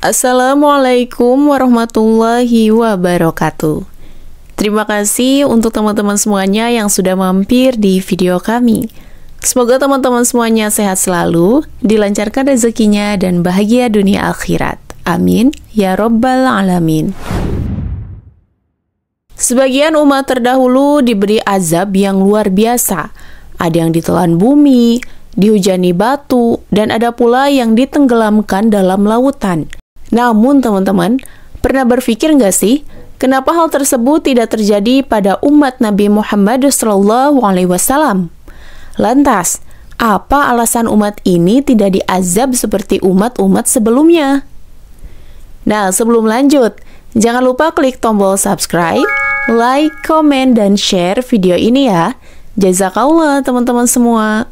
Assalamualaikum warahmatullahi wabarakatuh. Terima kasih untuk teman-teman semuanya yang sudah mampir di video kami. Semoga teman-teman semuanya sehat selalu, dilancarkan rezekinya, dan bahagia dunia akhirat. Amin, ya Rabbal Alamin. Sebagian umat terdahulu diberi azab yang luar biasa. Ada yang ditelan bumi, dihujani batu, dan ada pula yang ditenggelamkan dalam lautan. Namun teman-teman, pernah berpikir nggak sih, kenapa hal tersebut tidak terjadi pada umat Nabi Muhammad SAW? Lantas, apa alasan umat ini tidak diazab seperti umat-umat sebelumnya? Nah, sebelum lanjut, jangan lupa klik tombol subscribe, like, komen, dan share video ini ya. Jazakallah teman-teman semua.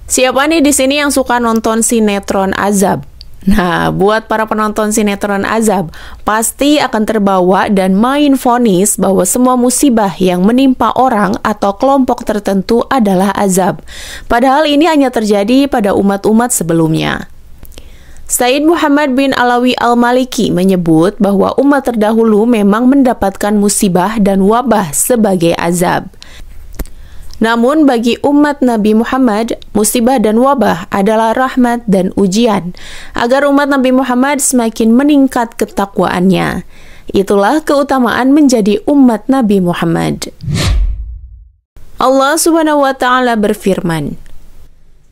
Siapa nih di sini yang suka nonton sinetron azab? Nah, buat para penonton sinetron azab, pasti akan terbawa dan main vonis bahwa semua musibah yang menimpa orang atau kelompok tertentu adalah azab. Padahal ini hanya terjadi pada umat-umat sebelumnya. Said Muhammad bin Alawi al-Maliki menyebut bahwa umat terdahulu memang mendapatkan musibah dan wabah sebagai azab. Namun bagi umat Nabi Muhammad, musibah dan wabah adalah rahmat dan ujian, agar umat Nabi Muhammad semakin meningkat ketakwaannya. Itulah keutamaan menjadi umat Nabi Muhammad. Allah Subhanahu wa Ta'ala berfirman,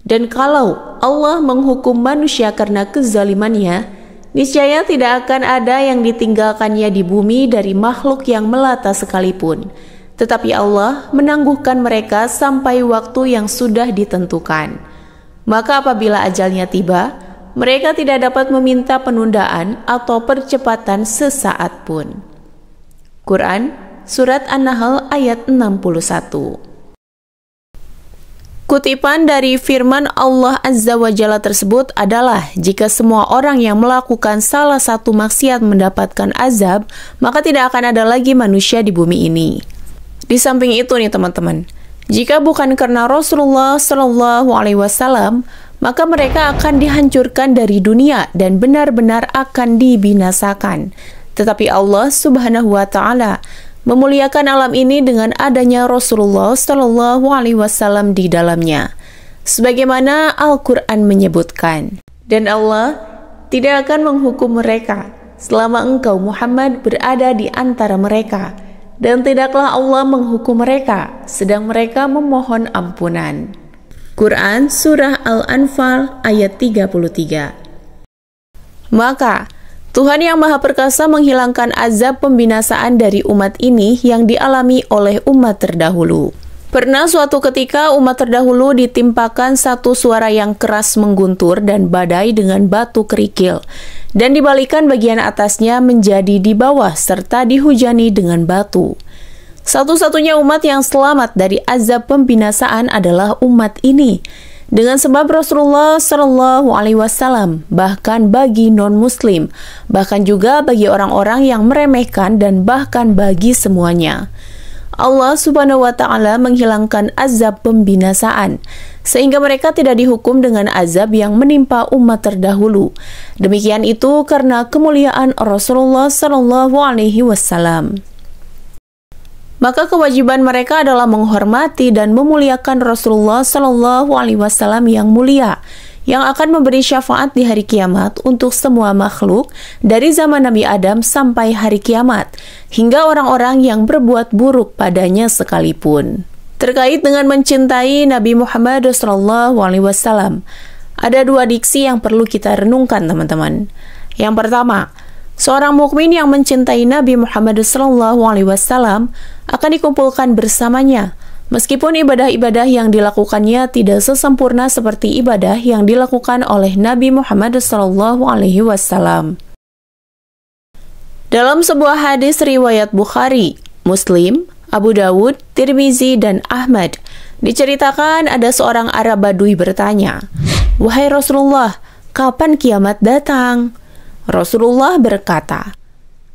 "Dan kalau Allah menghukum manusia karena kezalimannya, niscaya tidak akan ada yang ditinggalkannya di bumi dari makhluk yang melata sekalipun. Tetapi Allah menangguhkan mereka sampai waktu yang sudah ditentukan. Maka apabila ajalnya tiba, mereka tidak dapat meminta penundaan atau percepatan sesaat pun." Quran, Surat An-Nahl ayat 61. Kutipan dari firman Allah Azza wa Jalla tersebut adalah, jika semua orang yang melakukan salah satu maksiat mendapatkan azab, maka tidak akan ada lagi manusia di bumi ini. Di samping itu nih teman-teman, jika bukan karena Rasulullah SAW, maka mereka akan dihancurkan dari dunia dan benar-benar akan dibinasakan. Tetapi Allah Subhanahu wa Ta'ala memuliakan alam ini dengan adanya Rasulullah SAW di dalamnya. Sebagaimana Al-Quran menyebutkan, "Dan Allah tidak akan menghukum mereka selama engkau Muhammad berada di antara mereka. Dan tidaklah Allah menghukum mereka sedang mereka memohon ampunan." Quran Surah Al-Anfal ayat 33. Maka Tuhan yang Maha Perkasa menghilangkan azab pembinasaan dari umat ini yang dialami oleh umat terdahulu. Pernah suatu ketika umat terdahulu ditimpakan satu suara yang keras mengguntur dan badai dengan batu kerikil, dan dibalikan bagian atasnya menjadi di bawah serta dihujani dengan batu. Satu-satunya umat yang selamat dari azab pembinasaan adalah umat ini, dengan sebab Rasulullah SAW, bahkan bagi non-muslim, bahkan juga bagi orang-orang yang meremehkan, dan bahkan bagi semuanya. Allah Subhanahu wa Ta'ala menghilangkan azab pembinasaan, sehingga mereka tidak dihukum dengan azab yang menimpa umat terdahulu. Demikian itu karena kemuliaan Rasulullah SAW. Maka kewajiban mereka adalah menghormati dan memuliakan Rasulullah SAW yang mulia, yang akan memberi syafaat di hari kiamat untuk semua makhluk dari zaman Nabi Adam sampai hari kiamat, hingga orang-orang yang berbuat buruk padanya sekalipun. Terkait dengan mencintai Nabi Muhammad SAW, ada dua diksi yang perlu kita renungkan teman-teman. Yang pertama, seorang mukmin yang mencintai Nabi Muhammad SAW akan dikumpulkan bersamanya, meskipun ibadah-ibadah yang dilakukannya tidak sesempurna seperti ibadah yang dilakukan oleh Nabi Muhammad SAW. Dalam sebuah hadis riwayat Bukhari, Muslim, Abu Dawud, Tirmizi, dan Ahmad, diceritakan ada seorang Arab Badui bertanya, "Wahai Rasulullah, kapan kiamat datang?" Rasulullah berkata,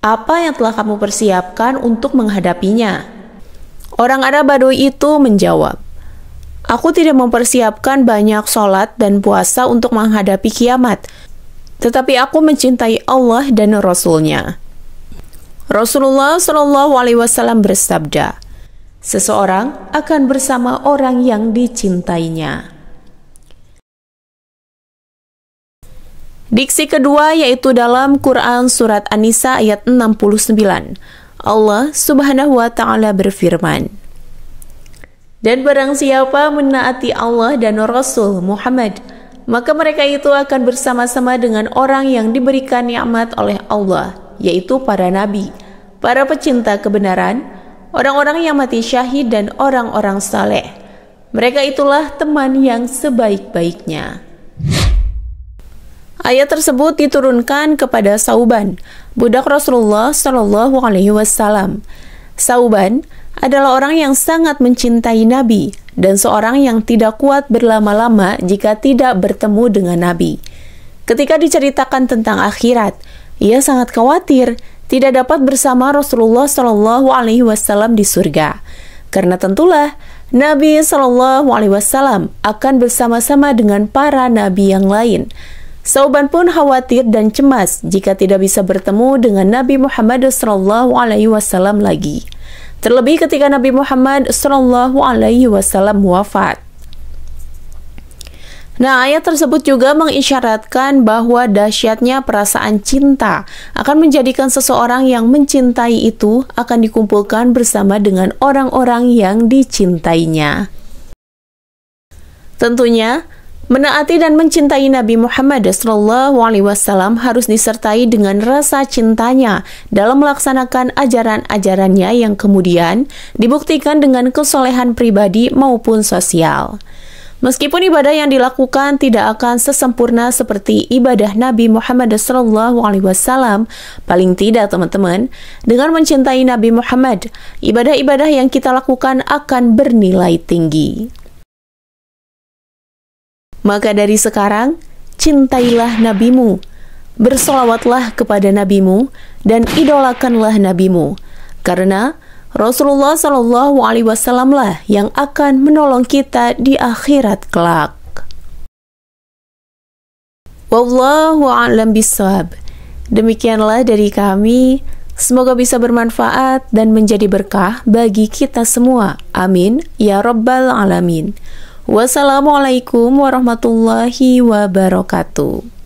"Apa yang telah kamu persiapkan untuk menghadapinya?" Orang Arab Badui itu menjawab, "Aku tidak mempersiapkan banyak sholat dan puasa untuk menghadapi kiamat. tetapi aku mencintai Allah dan Rasul-Nya. Rasulullah SAW bersabda, seseorang akan bersama orang yang dicintainya. Diksi kedua yaitu dalam Quran Surat An-Nisa ayat 69. Allah Subhanahu wa Ta'ala berfirman, dan barang siapa menaati Allah dan Rasul Muhammad, maka mereka itu akan bersama-sama dengan orang yang diberikan nikmat oleh Allah, yaitu para nabi, para pecinta kebenaran, orang-orang yang mati syahid, dan orang-orang saleh. Mereka itulah teman yang sebaik-baiknya. Ayat tersebut diturunkan kepada Sauban, budak Rasulullah SAW. Sauban adalah orang yang sangat mencintai Nabi dan seorang yang tidak kuat berlama-lama jika tidak bertemu dengan Nabi. Ketika diceritakan tentang akhirat, ia sangat khawatir tidak dapat bersama Rasulullah SAW di surga. Karena tentulah Nabi SAW akan bersama-sama dengan para nabi yang lain. Sauban pun khawatir dan cemas jika tidak bisa bertemu dengan Nabi Muhammad SAW lagi. Terlebih ketika Nabi Muhammad SAW wafat. Nah, ayat tersebut juga mengisyaratkan bahwa dahsyatnya perasaan cinta akan menjadikan seseorang yang mencintai itu akan dikumpulkan bersama dengan orang-orang yang dicintainya. Tentunya, menaati dan mencintai Nabi Muhammad SAW harus disertai dengan rasa cintanya dalam melaksanakan ajaran-ajarannya yang kemudian dibuktikan dengan kesolehan pribadi maupun sosial. Meskipun ibadah yang dilakukan tidak akan sesempurna seperti ibadah Nabi Muhammad SAW, paling tidak teman-teman, dengan mencintai Nabi Muhammad, ibadah-ibadah yang kita lakukan akan bernilai tinggi. Maka dari sekarang, cintailah nabimu, bersolawatlah kepada nabimu, dan idolakanlah nabimu, karena Rasulullah SAW lah yang akan menolong kita di akhirat kelak. Wallahu a'lam bishawab. Demikianlah dari kami. Semoga bisa bermanfaat dan menjadi berkah bagi kita semua. Amin ya rabbal alamin. Wassalamualaikum warahmatullahi wabarakatuh.